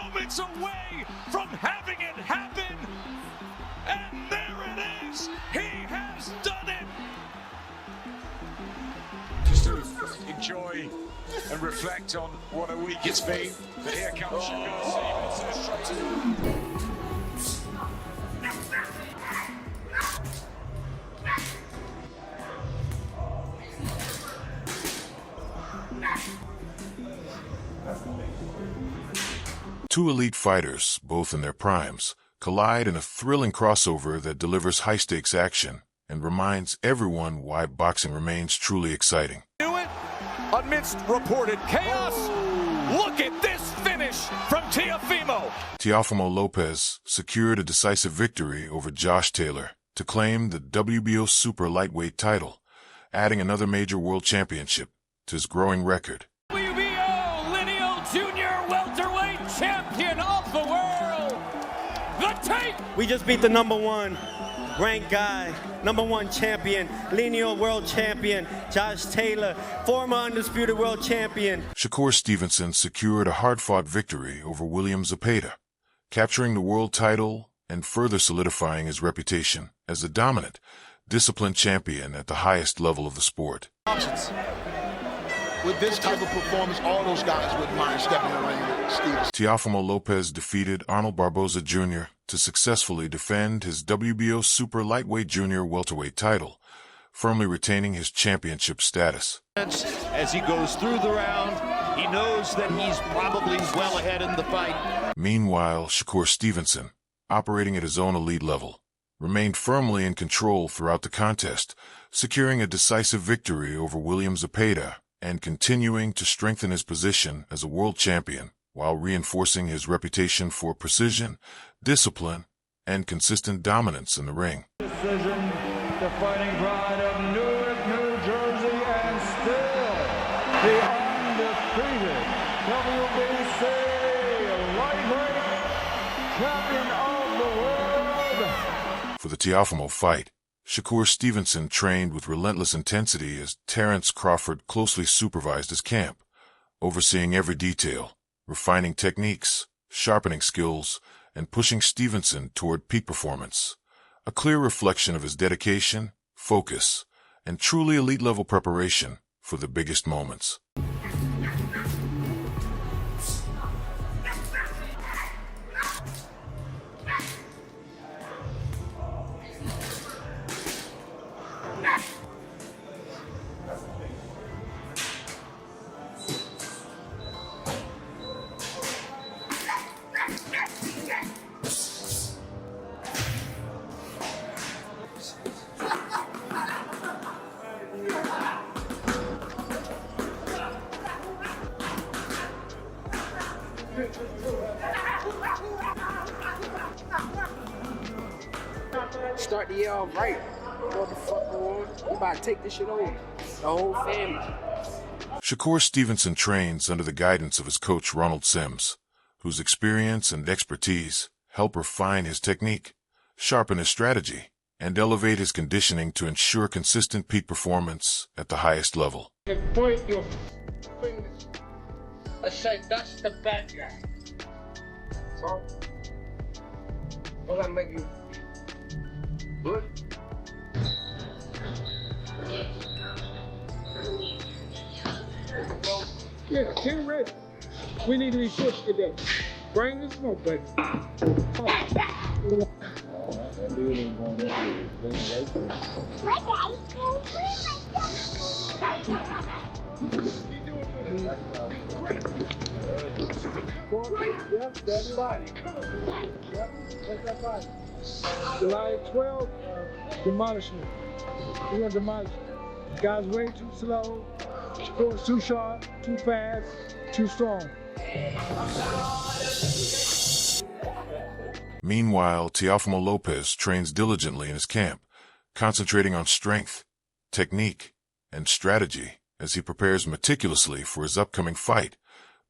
moments away from having it happen. And there it is. He has done it. Just to enjoy and reflect on what a week it's been. But here comes Shakur Stevenson. Two elite fighters, both in their primes, collide in a thrilling crossover that delivers high-stakes action and reminds everyone why boxing remains truly exciting. Do it amidst reported chaos. Look at this finish from Teofimo. Teofimo Lopez secured a decisive victory over Josh Taylor to claim the WBO super lightweight title, adding another major world championship to his growing record. Champion of the world, the tape. We just beat the #1 ranked guy, #1 champion, lineal world champion, Josh Taylor, former undisputed world champion. Shakur Stevenson secured a hard-fought victory over William Zepeda, capturing the world title and further solidifying his reputation as a dominant, disciplined champion at the highest level of the sport. With this type of performance, all those guys wouldn't mind stepping in the ring with Stevenson. Teofimo Lopez defeated Arnold Barboza Jr. to successfully defend his WBO super lightweight junior welterweight title, firmly retaining his championship status. As he goes through the round, he knows that he's probably well ahead in the fight. Meanwhile, Shakur Stevenson, operating at his own elite level, remained firmly in control throughout the contest, securing a decisive victory over William Zepeda and continuing to strengthen his position as a world champion while reinforcing his reputation for precision, discipline, and consistent dominance in the ring. Decision, the fighting pride of Newark, New Jersey, and still the undefeated WBC lightweight champion of the world. For the Teofimo fight, Shakur Stevenson trained with relentless intensity as Terence Crawford closely supervised his camp, overseeing every detail, refining techniques, sharpening skills, and pushing Stevenson toward peak performance, a clear reflection of his dedication, focus, and truly elite-level preparation for the biggest moments. Start the year off right. What the fuck going on? We about to take this shit over. The whole family. Shakur Stevenson trains under the guidance of his coach Ronald Sims, whose experience and expertise help refine his technique, sharpen his strategy, and elevate his conditioning to ensure consistent peak performance at the highest level. Point your fingers. I say that's the bad guy. So, what I make you good? Yeah, King Red. We need to be pushed today. Bring the smoke, baby. Yep, that's fine. Yep, that's that fine. July 12th, demolishment. We're gonna demolish it. Guys way too slow, sports too sharp, too fast, too strong. Meanwhile, Teofimo Lopez trains diligently in his camp, concentrating on strength, technique, and strategy as he prepares meticulously for his upcoming fight,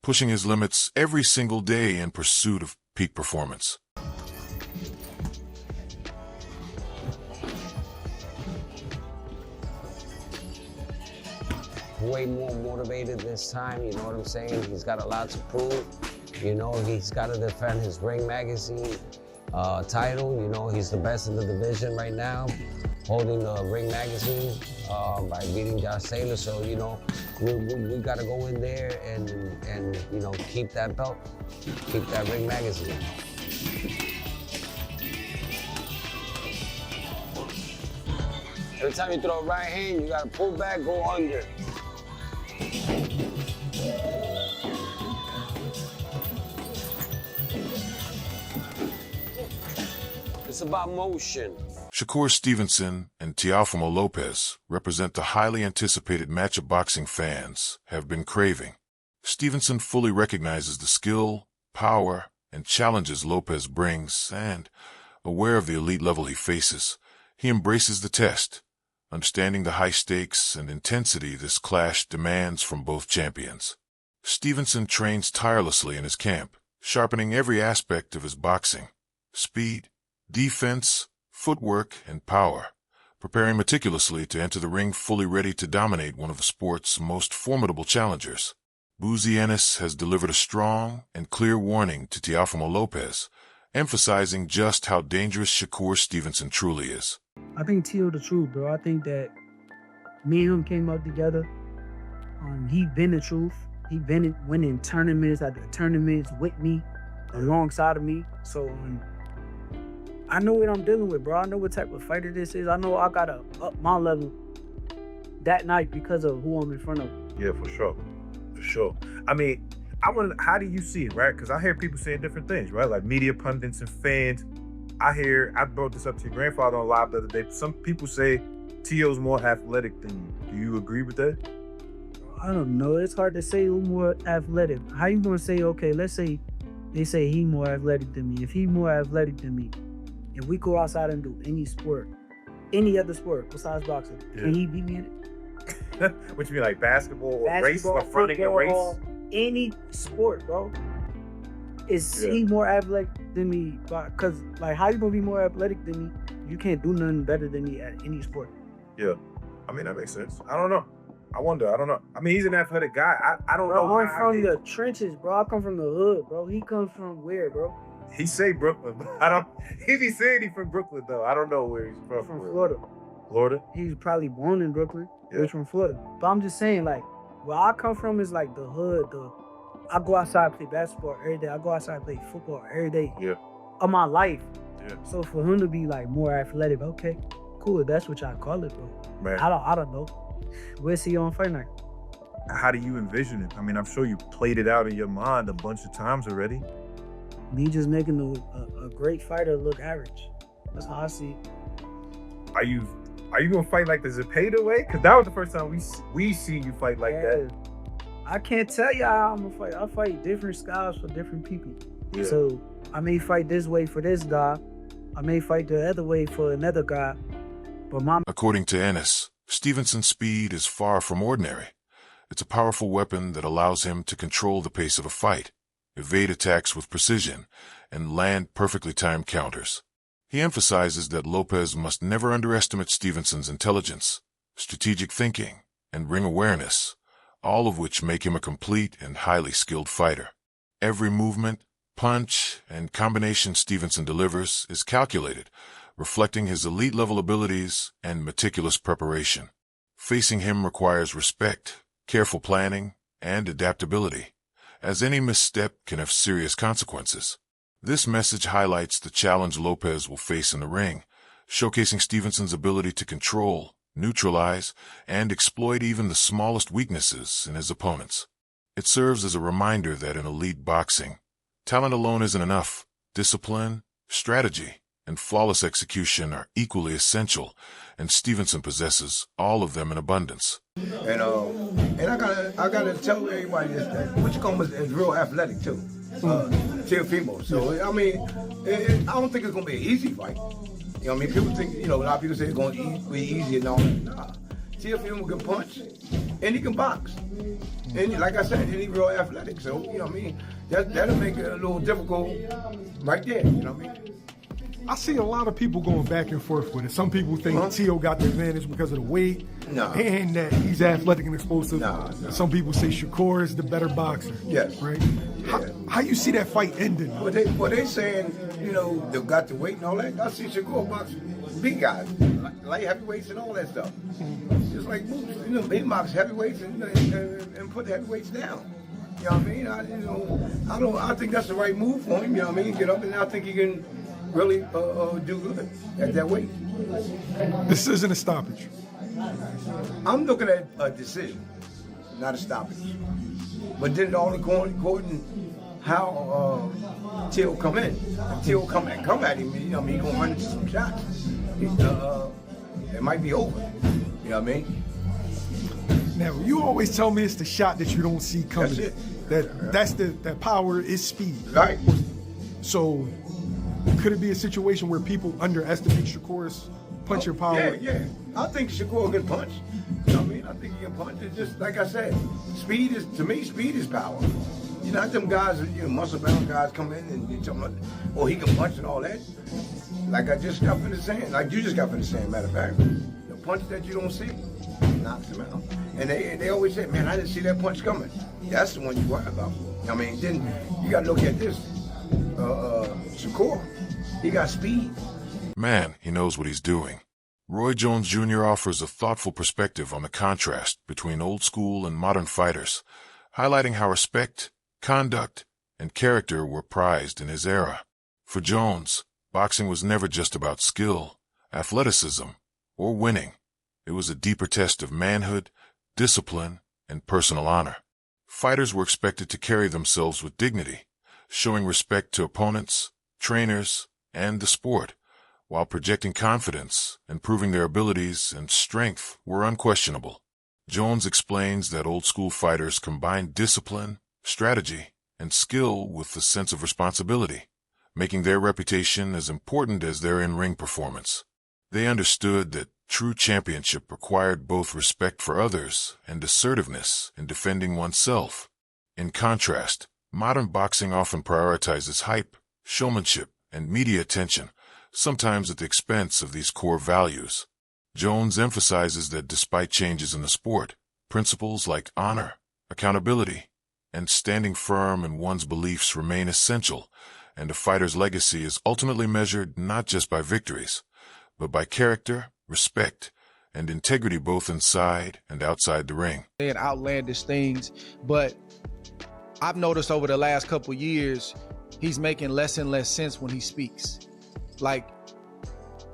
pushing his limits every single day in pursuit of peak performance. Way more motivated this time, you know what I'm saying? He's got a lot to prove. You know, he's got to defend his Ring Magazine title. You know, he's the best in the division right now, holding the Ring Magazine by beating Josh Taylor. So, you know, we got to go in there and, you know, keep that belt, keep that Ring Magazine. Every time you throw a right hand, you got to pull back, go under. It's about motion. Shakur Stevenson and Teofimo Lopez represent the highly anticipated matchup boxing fans have been craving. Stevenson fully recognizes the skill, power, and challenges Lopez brings, and, aware of the elite level he faces, he embraces the test, understanding the high stakes and intensity this clash demands from both champions. Stevenson trains tirelessly in his camp, sharpening every aspect of his boxing: speed, defense, footwork, and power, preparing meticulously to enter the ring fully ready to dominate one of the sport's most formidable challengers. Boozy Ennis has delivered a strong and clear warning to Teofimo Lopez, emphasizing just how dangerous Shakur Stevenson truly is. I think Teo the truth, bro. I think that me and him came up together. He been the truth. He been winning tournaments after tournaments with me, alongside of me. So I know what I'm dealing with, bro. I know what type of fighter this is. I know I gotta up my level that night because of who I'm in front of. Yeah, for sure. For sure. I mean, how do you see it, right? Because I hear people saying different things, right? Like media pundits and fans. I brought this up to your grandfather on live the other day. Some people say Teo's more athletic than you. Do you agree with that? I don't know. It's hard to say who's more athletic. How you gonna say, okay, let's say they say he more athletic than me. If he more athletic than me, if we go outside and do any sport, any other sport besides boxing, can he beat me in it? What you mean, like basketball or race, or running a race? Any sport, bro. Is he more athletic than me? Because, like, how you gonna be more athletic than me? You can't do nothing better than me at any sport. Yeah. I mean, that makes sense. I don't know. I wonder. I don't know. I mean, he's an athletic guy. I don't know. I'm from the trenches, bro. I come from the hood, bro. He comes from where, bro? He say Brooklyn, but I don't. He be saying he's from Brooklyn, though. I don't know where he's from. From Florida. Florida? He's probably born in Brooklyn. Yeah. He's from Florida. But I'm just saying, like, where I come from is like the hood. I go outside and play basketball every day. I go outside and play football every day. Yeah. Of my life. Yeah. So for him to be like more athletic, okay, cool. That's what y'all call it, bro. Man. I don't know. We'll see you on fight night. How do you envision it? I mean, I'm sure you played it out in your mind a bunch of times already. Me just making a great fighter look average. That's how I see it. Are you gonna fight like the Zepeda way? Because that was the first time we see you fight like that. I can't tell you how I'm gonna fight. I fight different styles for different people. Yeah. So I may fight this way for this guy. I may fight the other way for another guy. But According to Ennis, Stevenson's speed is far from ordinary. It's a powerful weapon that allows him to control the pace of a fight, evade attacks with precision, and land perfectly timed counters. He emphasizes that Lopez must never underestimate Stevenson's intelligence, strategic thinking, and ring awareness, all of which make him a complete and highly skilled fighter. Every movement, punch, and combination Stevenson delivers is calculated, reflecting his elite-level abilities and meticulous preparation. Facing him requires respect, careful planning, and adaptability, as any misstep can have serious consequences. This message highlights the challenge Lopez will face in the ring, showcasing Stevenson's ability to control, neutralize, and exploit even the smallest weaknesses in his opponents. It serves as a reminder that in elite boxing, talent alone isn't enough. Discipline, strategy, and flawless execution are equally essential, and Stevenson possesses all of them in abundance. And I gotta tell everybody that Whichcomb is real athletic too. Teofimo. So I mean, I don't think it's gonna be an easy fight. You know what I mean? People think, a lot of people say it's gonna be easy and all that. Nah. Teofimo can punch and he can box. And like I said, he's real athletic. So, you know what I mean? That'll make it a little difficult right there, you know what I mean? I see a lot of people going back and forth with it. Some people think Teo got the advantage because of the weight and that he's athletic and explosive. Some people say Shakur is the better boxer. Yes. Right? How you see that fight ending? Well, they saying, you know, they've got the weight and all that. I see Shakur box big guys, light heavyweights and all that stuff. Just like Moose, you know, he box heavyweights and put the heavyweights down. You know what I mean? I think that's the right move for him. You know what I mean? Get up, and I think he can really do good at that weight. This isn't a stoppage. I'm looking at a decision, not a stoppage. But then all according how Teo come in. If Teo come at him, you know what I mean, he's gonna run into some shots. It might be over. You know what I mean? Now, you always tell me it's the shot that you don't see coming. That's it. That's that power is speed. Right. So, could it be a situation where people underestimate Shakur's punching power? Yeah. I think Shakur can punch. You know what I mean? I think he can punch. It's just like I said, speed is power. You know, them guys, you know, muscle-bound guys come in and you talking about, oh, he can punch and all that. Like I just got finished saying, like you just got finished saying, matter of fact, the punch that you don't see knocks him out. And they always say, man, I didn't see that punch coming. That's the one you worry about. I mean, then you got to look at this. Shakur, he got speed. Man, he knows what he's doing. Roy Jones Jr. offers a thoughtful perspective on the contrast between old school and modern fighters, highlighting how respect, conduct, and character were prized in his era. For Jones, boxing was never just about skill, athleticism, or winning. It was a deeper test of manhood, discipline, and personal honor. Fighters were expected to carry themselves with dignity, showing respect to opponents, trainers, and the sport, while projecting confidence and proving their abilities and strength were unquestionable. Jones explains that old-school fighters combined discipline, strategy, and skill with a sense of responsibility, making their reputation as important as their in-ring performance. They understood that true championship required both respect for others and assertiveness in defending oneself. In contrast, modern boxing often prioritizes hype, showmanship, and media attention, sometimes at the expense of these core values. Jones emphasizes that despite changes in the sport, principles like honor, accountability, and standing firm in one's beliefs remain essential, and a fighter's legacy is ultimately measured not just by victories, but by character, respect, and integrity both inside and outside the ring. And outlandish things, but I've noticed over the last couple years, he's making less and less sense when he speaks. Like,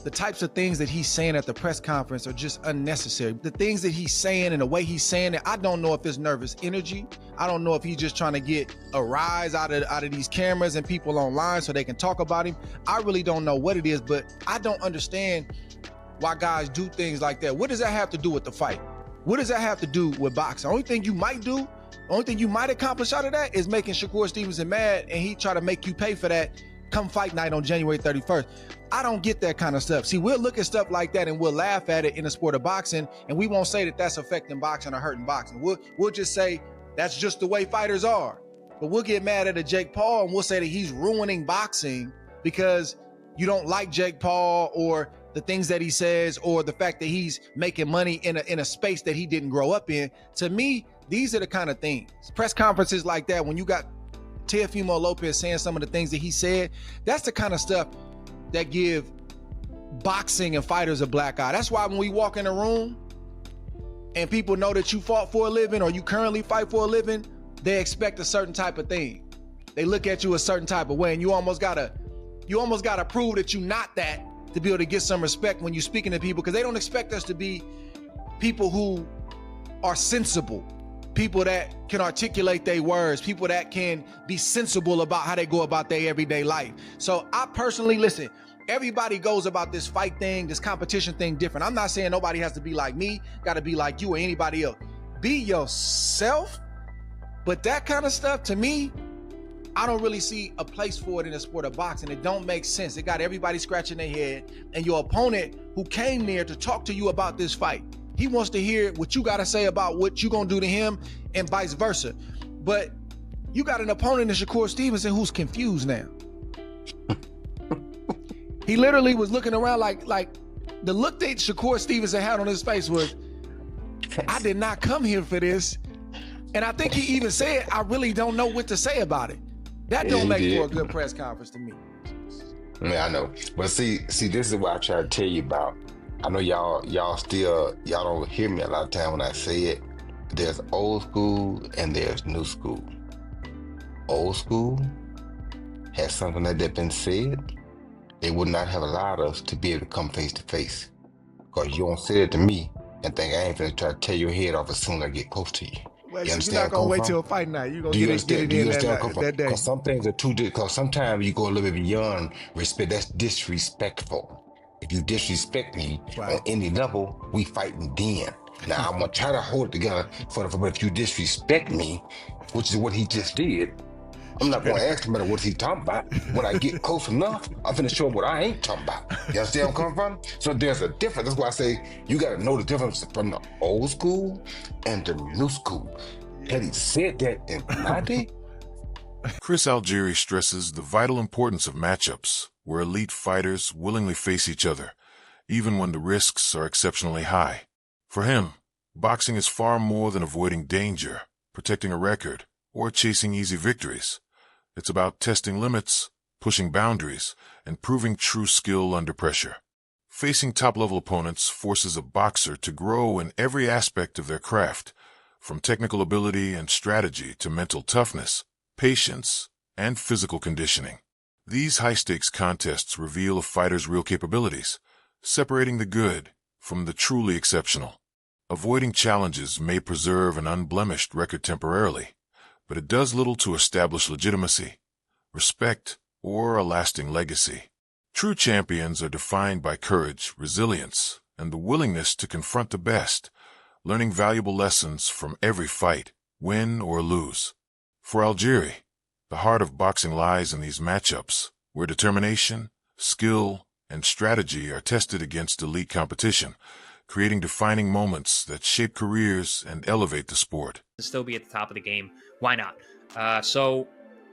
the types of things that he's saying at the press conference are just unnecessary. The things that he's saying and the way he's saying it, I don't know if it's nervous energy. I don't know if he's just trying to get a rise out of these cameras and people online so they can talk about him. I really don't know what it is, but I don't understand why guys do things like that. What does that have to do with the fight? What does that have to do with boxing? The only thing you might accomplish out of that is making Shakur Stevenson mad, and he try to make you pay for that come fight night on January 31st. I don't get that kind of stuff. See, we'll look at stuff like that and we'll laugh at it in the sport of boxing, and we won't say that that's affecting boxing or hurting boxing. We'll just say that's just the way fighters are. But we'll get mad at a Jake Paul and we'll say that he's ruining boxing because you don't like Jake Paul or the things that he says or the fact that he's making money in a space that he didn't grow up in. To me, these are the kind of things. Press conferences like that, when you got Teofimo Lopez saying some of the things that he said, that's the kind of stuff that give boxing and fighters a black eye. That's why when we walk in a room and people know that you fought for a living or you currently fight for a living, they expect a certain type of thing. They look at you a certain type of way, and you almost gotta prove that you're not that to be able to get some respect when you're speaking to people, because they don't expect us to be people who are sensible, people that can articulate their words, people that can be sensible about how they go about their everyday life. So I personally, listen, everybody goes about this fight thing, this competition thing different. I'm not saying nobody has to be like me, got to be like you or anybody else. Be yourself, but that kind of stuff, to me, I don't really see a place for it in the sport of boxing. It don't make sense. It got everybody scratching their head, and your opponent who came there to talk to you about this fight, he wants to hear what you got to say about what you gonna do to him and vice versa. But you got an opponent in Shakur Stevenson who's confused now. He literally was looking around like the look that Shakur Stevenson had on his face was, I did not come here for this. And I think he even said, I really don't know what to say about it. That Yeah, don't he make did. for a good press conference to me. Yeah, I know. But see, this is what I try to tell you about. I know y'all don't hear me a lot of time when I say it. There's old school and there's new school. Old school has something like that been said, they would not have allowed us to be able to come face to face. Because you don't say it to me and think I ain't gonna try to tear your head off as soon as I get close to you. Wait, You so you're understand not gonna where wait I'm till from? fight night. You're gonna Do you get understand? it Do you in understand where I'm that coming from? day. Because some things are too. Because sometimes you go a little bit beyond respect. That's disrespectful. If you disrespect me on any level, we fighting then. Now I'm gonna try to hold it together but if you disrespect me, which is what he just did, I'm not gonna ask him about what he's talking about. When I get close enough, I'm finna show him what I ain't talking about. You understand where I'm coming from? So there's a difference. That's why I say you gotta know the difference from the old school and the new school. Had he said that in my day, Chris Algieri stresses the vital importance of matchups, where elite fighters willingly face each other, even when the risks are exceptionally high. For him, boxing is far more than avoiding danger, protecting a record, or chasing easy victories. It's about testing limits, pushing boundaries, and proving true skill under pressure. Facing top-level opponents forces a boxer to grow in every aspect of their craft, from technical ability and strategy to mental toughness, patience, and physical conditioning. These high-stakes contests reveal a fighter's real capabilities, separating the good from the truly exceptional. Avoiding challenges may preserve an unblemished record temporarily, but it does little to establish legitimacy, respect, or a lasting legacy. True champions are defined by courage, resilience, and the willingness to confront the best, learning valuable lessons from every fight, win or lose. For Algieri, the heart of boxing lies in these matchups, where determination, skill, and strategy are tested against elite competition, creating defining moments that shape careers and elevate the sport. To still be at the top of the game, why not? So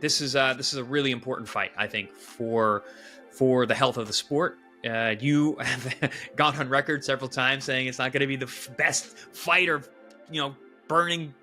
this is a really important fight, I think, for the health of the sport. You have gone on record several times saying it's not going to be the best fight or, burning,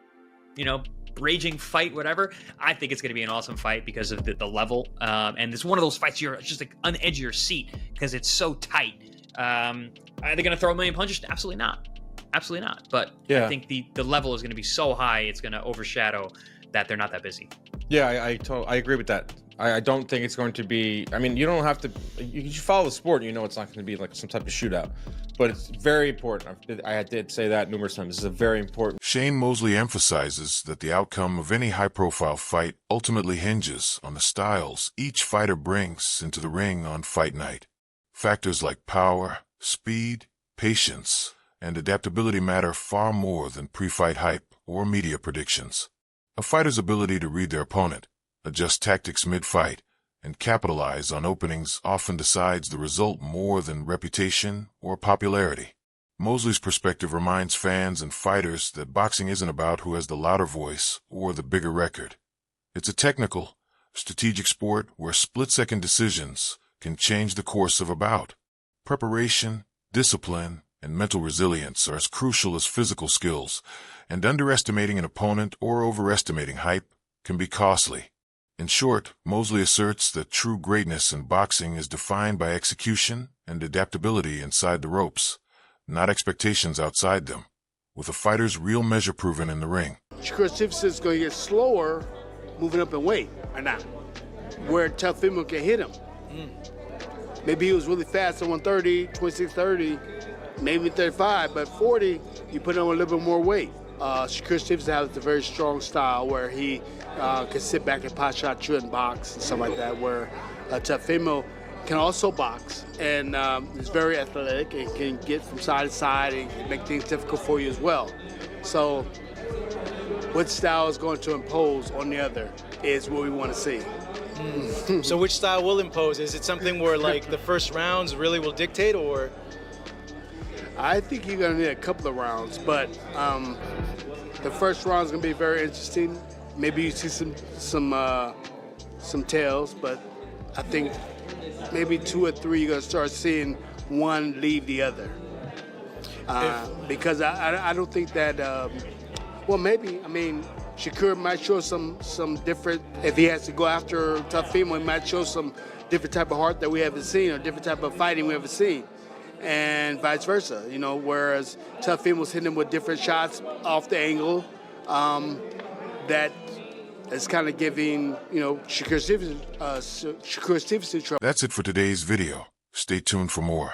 raging fight, whatever. I think it's going to be an awesome fight because of the level. And it's one of those fights you're just like on the edge of your seat because it's so tight. Are they going to throw a million punches? Absolutely not. Absolutely not. But I think the level is going to be so high, it's going to overshadow that they're not that busy. Yeah, I agree with that. I don't think it's going to be. I mean, you don't have to. You follow the sport, you know it's not going to be like some type of shootout. But it's very important. I did say that numerous times. This is a very important. Shane Mosley emphasizes that the outcome of any high-profile fight ultimately hinges on the styles each fighter brings into the ring on fight night. Factors like power, speed, patience, and adaptability matter far more than pre-fight hype or media predictions. A fighter's ability to read their opponent, adjust tactics mid-fight, and capitalize on openings often decides the result more than reputation or popularity. Mosley's perspective reminds fans and fighters that boxing isn't about who has the louder voice or the bigger record. It's a technical, strategic sport where split-second decisions can change the course of a bout. Preparation, discipline, and mental resilience are as crucial as physical skills, and underestimating an opponent or overestimating hype can be costly. In short, Mosley asserts that true greatness in boxing is defined by execution and adaptability inside the ropes, not expectations outside them, with a fighter's real measure proven in the ring. Shakur Stevenson is going to get slower moving up in weight or not, where Teofimo can hit him. Maybe he was really fast at 130, 26-30, maybe 35, but 40, you put on a little bit more weight. Shakur Stevenson has a very strong style where he can sit back and pot shot you and box and stuff like that, where Teofimo can also box and is very athletic and can get from side to side and make things difficult for you as well. So what style is going to impose on the other is what we want to see. So which style will impose? Is it something where like the first rounds really will dictate, or? I think you're going to need a couple of rounds, but the first round is going to be very interesting. Maybe you see some tails, but I think maybe 2 or 3 you're going to start seeing one leave the other. Because I don't think that, well, maybe, I mean, Shakur might show some different, if he has to go after Teofimo, he might show some different type of heart that we haven't seen, or different type of fighting we haven't seen, and vice versa. You know, whereas Teofimo's hitting him with different shots off the angle, that is kind of giving, you know, Shakur Stevenson trouble. That's it for today's video. Stay tuned for more.